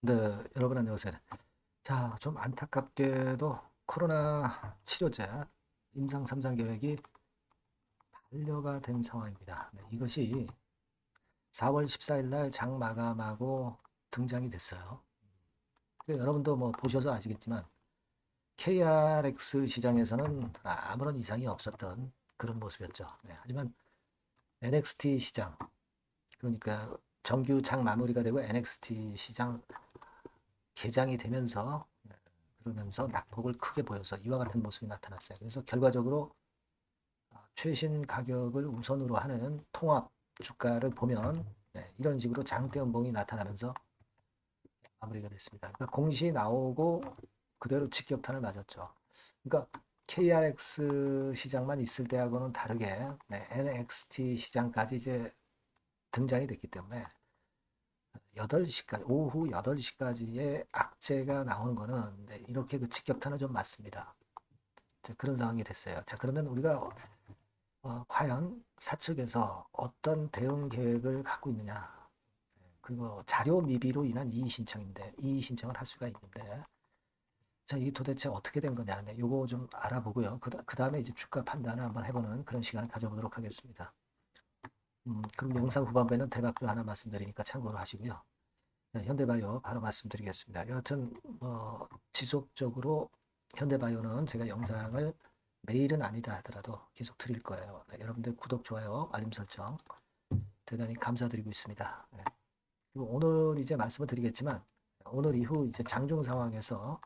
네, 여러분 안녕하세요. 자, 좀 안타깝게도 코로나 치료제 임상 3장 계획이 반려가 된 상황입니다. 네, 이것이 4월 14일 날 장 마감하고 등장이 됐어요. 여러분도 뭐 보셔서 아시겠지만 KRX 시장에서는 아무런 이상이 없었던 그런 모습이었죠. 네, 하지만 NXT 시장, 그러니까 정규 장 마무리가 되고 NXT 시장 개장이 되면서 그러면서 낙폭을 크게 보여서 이와 같은 모습이 나타났어요. 그래서 결과적으로 최신 가격을 우선으로 하는 통합 주가를 보면 이런 식으로 장대 연봉이 나타나면서 마무리가 됐습니다. 그러니까 공시 나오고 그대로 직격탄을 맞았죠. 그러니까 KRX 시장만 있을 때하고는 다르게 NXT 시장까지 이제 등장이 됐기 때문에 8시까지, 오후 8시까지의 악재가 나오는 거는 이렇게 그 직격탄을 좀 맞습니다. 자, 그런 상황이 됐어요. 자, 그러면 우리가 과연 사측에서 어떤 대응 계획을 갖고 있느냐. 그리고 자료 미비로 인한 이의 신청인데, 이의 신청을 할 수가 있는데, 자, 이게 도대체 어떻게 된 거냐. 네, 요거 좀 알아보고요. 그 다음에 이제 주가 판단을 한번 해보는 그런 시간을 가져보도록 하겠습니다. 그럼 영상 후반부에는 대박도 하나 말씀드리니까 참고로 하시고요. 네, 현대바이오 바로 말씀드리겠습니다. 여하튼 지속적으로 현대바이오는 제가 영상을 매일은 아니다 하더라도 계속 드릴 거예요. 네, 여러분들 구독, 좋아요, 알림 설정 대단히 감사드리고 있습니다. 네. 그리고 오늘 이제 말씀을 드리겠지만 오늘 이후 이제 장중 상황에서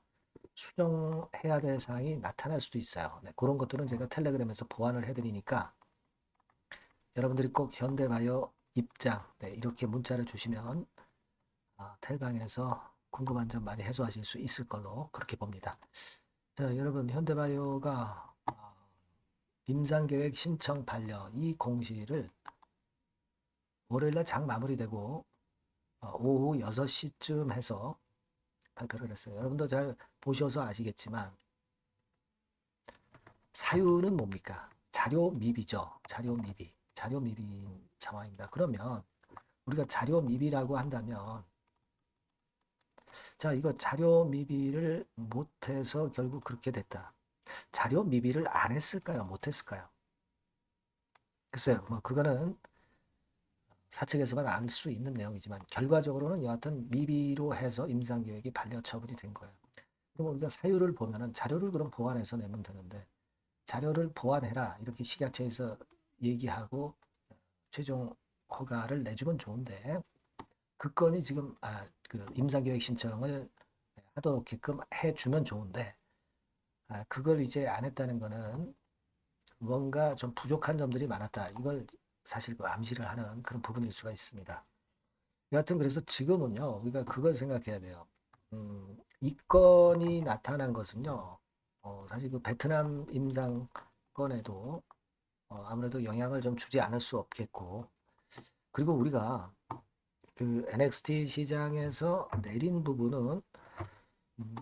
수정해야 될 사항이 나타날 수도 있어요. 네, 그런 것들은 제가 텔레그램에서 보완을 해드리니까 여러분들이 꼭 현대바이오 입장 이렇게 문자를 주시면 텔방에서 궁금한 점 많이 해소하실 수 있을 걸로 그렇게 봅니다. 자, 여러분 현대바이오가 임상계획 신청 반려 이 공시를 월요일날 장 마무리되고 오후 6시쯤 해서 발표를 했어요. 여러분도 잘 보셔서 아시겠지만 사유는 뭡니까? 자료 미비죠. 자료 미비. 자료 미비인 상황입니다. 그러면 우리가 자료 미비라고 한다면 자, 이거 자료 미비를 못해서 결국 그렇게 됐다. 자료 미비를 안 했을까요? 못했을까요? 글쎄요, 뭐 그거는 사측에서만 알 수 있는 내용이지만 결과적으로는 여하튼 미비로 해서 임상계획이 반려 처분이 된 거예요. 그럼 우리가 사유를 보면은 자료를 그럼 보완해서 내면 되는데 자료를 보완해라 이렇게 식약처에서 얘기하고 최종 허가를 내주면 좋은데 그 건이 지금 그 임상계획 신청을 하도록게끔 해주면 좋은데 그걸 이제 안 했다는 거는 뭔가 좀 부족한 점들이 많았다. 이걸 사실 그 암시를 하는 그런 부분일 수가 있습니다. 여하튼 그래서 지금은요, 우리가 그걸 생각해야 돼요. 이 건이 나타난 것은요, 사실 그 베트남 임상 건에도 아무래도 영향을 좀 주지 않을 수 없겠고, 그리고 우리가 그 NXT 시장에서 내린 부분은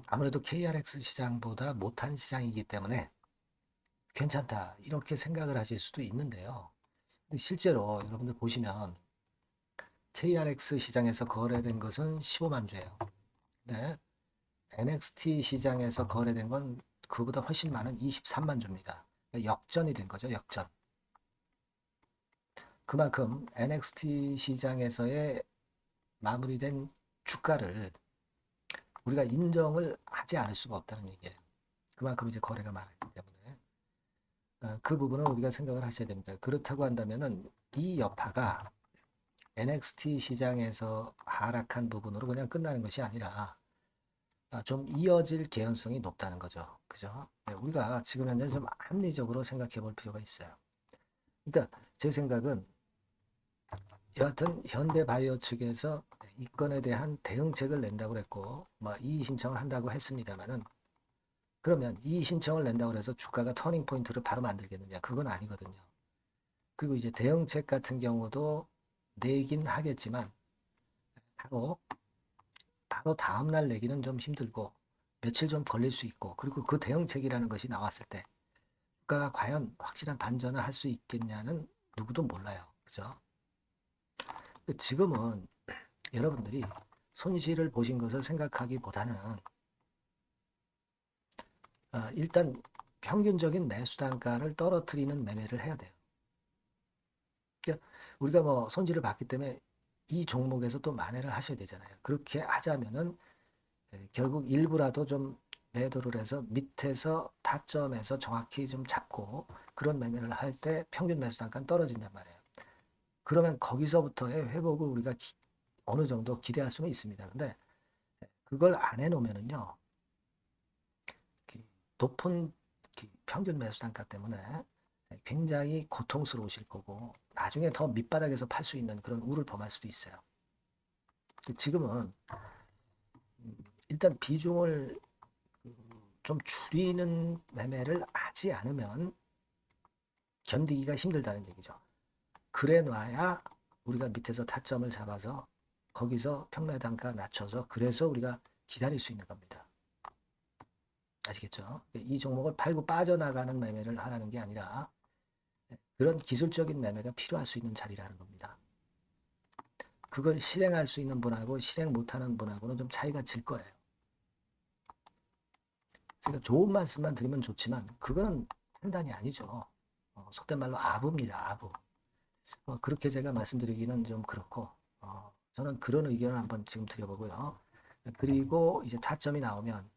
아무래도 KRX 시장보다 못한 시장이기 때문에 괜찮다. 이렇게 생각을 하실 수도 있는데요. 근데 실제로 여러분들 보시면 KRX 시장에서 거래된 것은 15만 주예요. 네. NXT 시장에서 거래된 건 그보다 훨씬 많은 23만 주입니다. 역전이 된 거죠, 역전. 그만큼 NXT 시장에서의 마무리된 주가를 우리가 인정을 하지 않을 수가 없다는 얘기예요. 그만큼 이제 거래가 많았기 때문에. 그 부분은 우리가 생각을 하셔야 됩니다. 그렇다고 한다면은 이 여파가 NXT 시장에서 하락한 부분으로 그냥 끝나는 것이 아니라 좀 이어질 개연성이 높다는 거죠. 그죠? 네, 우리가 지금 현재 좀 합리적으로 생각해 볼 필요가 있어요. 그러니까 제 생각은 여하튼 현대바이오 측에서 이 건에 대한 대응책을 낸다고 했고 뭐 이의 신청을 한다고 했습니다만은 그러면 이의 신청을 낸다고 해서 주가가 터닝 포인트를 바로 만들겠느냐? 그건 아니거든요. 그리고 이제 대응책 같은 경우도 내긴 하겠지만 바로 다음 날 내기는 좀 힘들고 며칠 좀 걸릴 수 있고 그리고 그 대응책이라는 것이 나왔을 때 주가가 과연 확실한 반전을 할 수 있겠냐는 누구도 몰라요. 그죠? 지금은 여러분들이 손실을 보신 것을 생각하기보다는 일단 평균적인 매수 단가를 떨어뜨리는 매매를 해야 돼요. 그러니까 우리가 뭐 손실을 봤기 때문에 이 종목에서 또 만회를 하셔야 되잖아요. 그렇게 하자면은 결국 일부라도 좀 매도를 해서 밑에서 타점에서 정확히 좀 잡고 그런 매매를 할 때 평균 매수 단가는 떨어진단 말이에요. 그러면 거기서부터의 회복을 우리가 어느 정도 기대할 수는 있습니다. 근데 그걸 안 해놓으면은요, 높은 평균 매수 단가 때문에 굉장히 고통스러우실 거고 나중에 더 밑바닥에서 팔 수 있는 그런 우를 범할 수도 있어요. 지금은 일단 비중을 좀 줄이는 매매를 하지 않으면 견디기가 힘들다는 얘기죠. 그래 놔야 우리가 밑에서 타점을 잡아서 거기서 평매 단가 낮춰서 그래서 우리가 기다릴 수 있는 겁니다. 아시겠죠? 이 종목을 팔고 빠져나가는 매매를 하라는 게 아니라 그런 기술적인 매매가 필요할 수 있는 자리라는 겁니다. 그걸 실행할 수 있는 분하고 실행 못하는 분하고는 좀 차이가 질 거예요. 그러니까 좋은 말씀만 드리면 좋지만 그거는 판단이 아니죠. 속된 말로 아부입니다. 아부. 그렇게 제가 말씀드리기는 좀 그렇고 저는 그런 의견을 한번 지금 드려보고요. 그리고 이제 타점이 나오면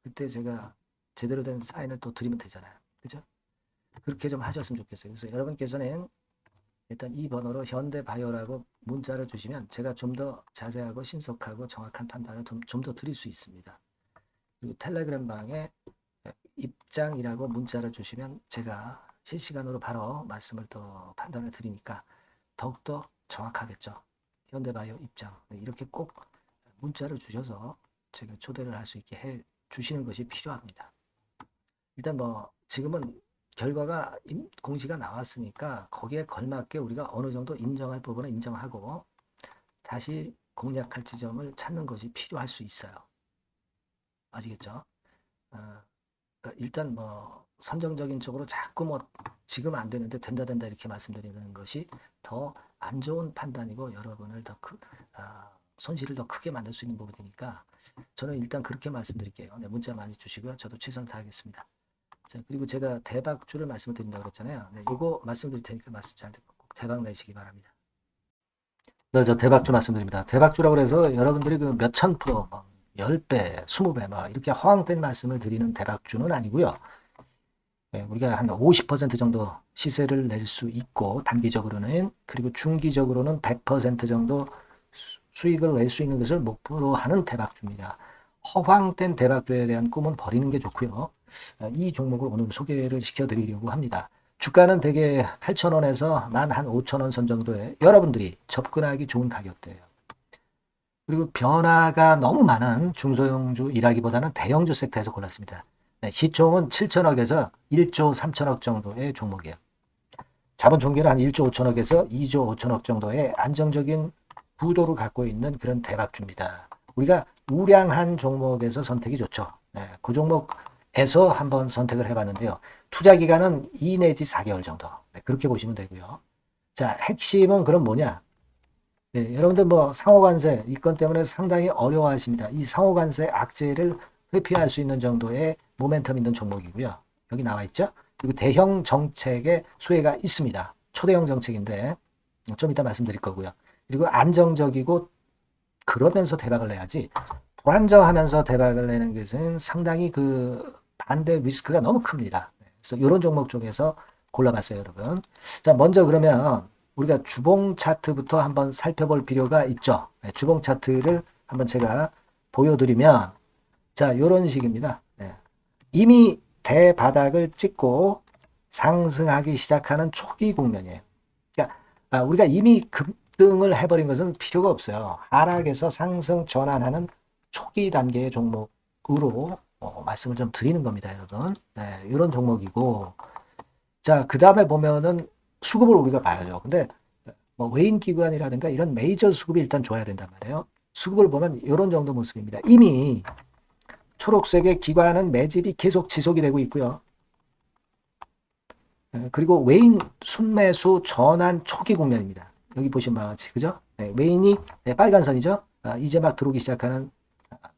그때 제가 제대로 된 사인을 또 드리면 되잖아요. 그죠? 그렇게 좀 하셨으면 좋겠어요. 그래서 여러분께서는 일단 이 번호로 현대바이오라고 문자를 주시면 제가 좀 더 자세하고 신속하고 정확한 판단을 좀 더 드릴 수 있습니다. 그리고 텔레그램 방에 입장이라고 문자를 주시면 제가 실시간으로 바로 말씀을 또 판단을 드리니까 더욱더 정확하겠죠. 현대바이오 입장. 네, 이렇게 꼭 문자를 주셔서 제가 초대를 할 수 있게 해 주시는 것이 필요합니다. 일단 뭐 지금은 결과가 공시가 나왔으니까 거기에 걸맞게 우리가 어느 정도 인정할 부분은 인정하고 다시 공략할 지점을 찾는 것이 필요할 수 있어요. 아시겠죠? 그러니까 일단 뭐 선정적인 쪽으로 자꾸 뭐 지금 안 되는데 된다 이렇게 말씀드리는 것이 더 안 좋은 판단이고 여러분을 더 손실을 더 크게 만들 수 있는 부분이니까 저는 일단 그렇게 말씀드릴게요. 네, 문자 많이 주시고요. 저도 최선을 다하겠습니다. 자, 그리고 제가 대박주를 말씀을 드린다고 그랬잖아요. 네, 이거 말씀드릴 테니까 말씀 잘 듣고 꼭 대박 내시기 바랍니다. 네, 저 대박주 말씀드립니다. 대박주라고 해서 여러분들이 그 몇천 프로, 뭐 10배, 20배, 뭐 이렇게 허황된 말씀을 드리는 대박주는 아니고요. 네, 우리가 한 50% 정도 시세를 낼 수 있고 단기적으로는 그리고 중기적으로는 100% 정도 수익을 낼 수 있는 것을 목표로 하는 대박주입니다. 허황된 대박주에 대한 꿈은 버리는 게 좋고요. 이 종목을 오늘 소개를 시켜드리려고 합니다. 주가는 대개 8,000원에서 만 한 5,000원 선 정도에 여러분들이 접근하기 좋은 가격대예요. 그리고 변화가 너무 많은 중소형주 일하기보다는 대형주 섹터에서 골랐습니다. 네, 시총은 7천억에서 1조 3천억 정도의 종목이에요. 자본 총계는 한 1조 5천억에서 2조 5천억 정도의 안정적인 구도를 갖고 있는 그런 대박주입니다. 우리가 우량한 종목에서 선택이 좋죠. 네, 그 종목에서 한번 선택을 해봤는데요. 투자 기간은 2 내지 4개월 정도. 네, 그렇게 보시면 되고요. 자, 핵심은 그럼 뭐냐? 네, 여러분들 뭐 상호관세 이 건 때문에 상당히 어려워하십니다. 이 상호관세 악재를 회피할 수 있는 정도의 모멘텀 있는 종목이고요. 여기 나와 있죠. 그리고 대형 정책의 수혜가 있습니다. 초대형 정책인데 좀 이따 말씀드릴 거고요. 그리고 안정적이고 그러면서 대박을 내야지 불안정하면서 대박을 내는 것은 상당히 그 반대 리스크가 너무 큽니다. 그래서 이런 종목 쪽에서 골라봤어요, 여러분. 자, 먼저 그러면 우리가 주봉 차트부터 한번 살펴볼 필요가 있죠. 네, 주봉 차트를 한번 제가 보여드리면 자, 이런 식입니다. 네. 이미 대바닥을 찍고 상승하기 시작하는 초기 국면이에요. 그러니까 우리가 이미 급등을 해버린 것은 필요가 없어요. 하락에서 상승 전환하는 초기 단계의 종목으로 말씀을 좀 드리는 겁니다, 여러분. 네, 이런 종목이고 자, 그 다음에 보면은 수급을 우리가 봐야죠. 근데 뭐 외인 기관이라든가 이런 메이저 수급이 일단 줘야 된단 말이에요. 수급을 보면 이런 정도 모습입니다. 이미 초록색의 기관은 매집이 계속 지속이 되고 있고요. 그리고 외인 순매수 전환 초기 국면입니다. 여기 보시면 바와 같이 그죠? 네, 외인이 네, 빨간 선이죠. 이제 막 들어오기 시작하는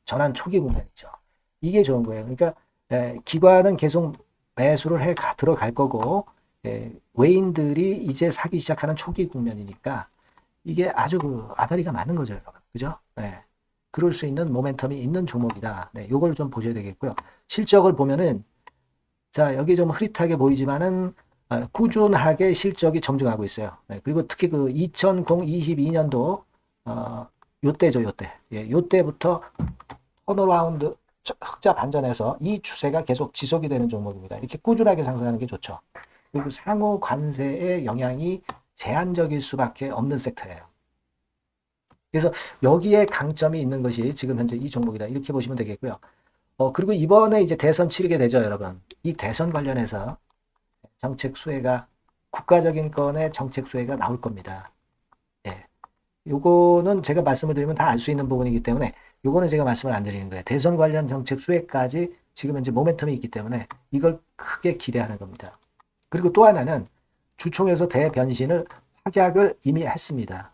전환 초기 국면이죠. 이게 좋은 거예요. 그러니까 기관은 계속 매수를 들어갈 거고 외인들이 이제 사기 시작하는 초기 국면이니까 이게 아주 아다리가 맞는 거죠, 여러분. 그죠? 네. 그럴 수 있는 모멘텀이 있는 종목이다. 네, 요걸 좀 보셔야 되겠고요. 실적을 보면은 자, 여기 좀 흐릿하게 보이지만은 꾸준하게 실적이 정정하고 있어요. 네, 그리고 특히 그 2022년도 요때죠, 요때. 예, 요때부터 턴어라운드 흑자 반전해서 이 추세가 계속 지속이 되는 종목입니다. 이렇게 꾸준하게 상승하는 게 좋죠. 그리고 상호 관세의 영향이 제한적일 수밖에 없는 섹터예요. 그래서 여기에 강점이 있는 것이 지금 현재 이 종목이다. 이렇게 보시면 되겠고요. 그리고 이번에 이제 대선 치르게 되죠, 여러분. 이 대선 관련해서 정책 수혜가 국가적인 건의 정책 수혜가 나올 겁니다. 예. 요거는 제가 말씀을 드리면 다 알 수 있는 부분이기 때문에 요거는 제가 말씀을 안 드리는 거예요. 대선 관련 정책 수혜까지 지금 현재 모멘텀이 있기 때문에 이걸 크게 기대하는 겁니다. 그리고 또 하나는 주총에서 대변신을 확약을 이미 했습니다.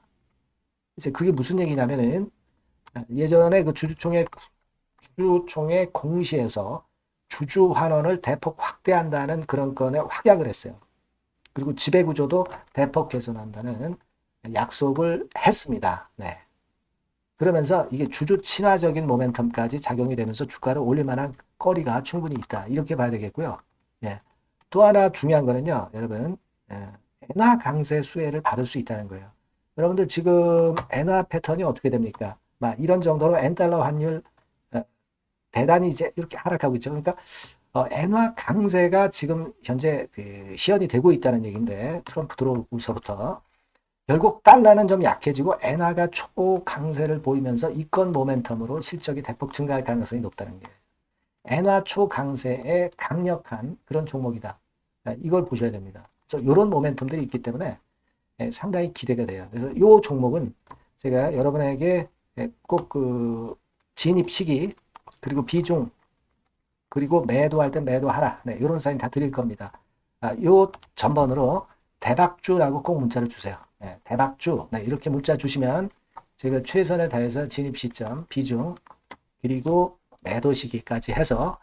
이제 그게 무슨 얘기냐면은 예전에 그 주주총회 공시에서 주주 환원을 대폭 확대한다는 그런 건에 확약을 했어요. 그리고 지배구조도 대폭 개선한다는 약속을 했습니다. 네. 그러면서 이게 주주 친화적인 모멘텀까지 작용이 되면서 주가를 올릴 만한 거리가 충분히 있다. 이렇게 봐야 되겠고요. 예. 또 하나 중요한 거는요, 여러분, 엔화 강세 수혜를 받을 수 있다는 거예요. 여러분들 지금 엔화 패턴이 어떻게 됩니까? 막 이런 정도로 엔달러 환율 대단히 이제 이렇게 하락하고 있죠. 그러니까 엔화 강세가 지금 현재 그 시연이 되고 있다는 얘기인데 트럼프 들어오고서부터 결국 달러는 좀 약해지고 엔화가 초강세를 보이면서 이권 모멘텀으로 실적이 대폭 증가할 가능성이 높다는 게 엔화 초강세의 강력한 그런 종목이다. 이걸 보셔야 됩니다. 그래서 이런 모멘텀들이 있기 때문에 상당히 기대가 돼요. 그래서 이 종목은 제가 여러분에게 꼭 그 진입 시기 그리고 비중 그리고 매도할 때 매도하라. 네, 이런 사인 다 드릴 겁니다. 요 전번으로 대박주라고 꼭 문자를 주세요. 네, 대박주. 네, 이렇게 문자 주시면 제가 최선을 다해서 진입 시점, 비중, 그리고 매도 시기까지 해서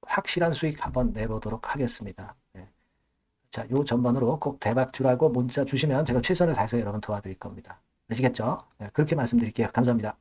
확실한 수익 한번 내보도록 하겠습니다. 네. 자, 요 전번으로 꼭 대박주라고 문자 주시면 제가 최선을 다해서 여러분 도와드릴 겁니다. 아시겠죠? 네, 그렇게 말씀드릴게요. 감사합니다.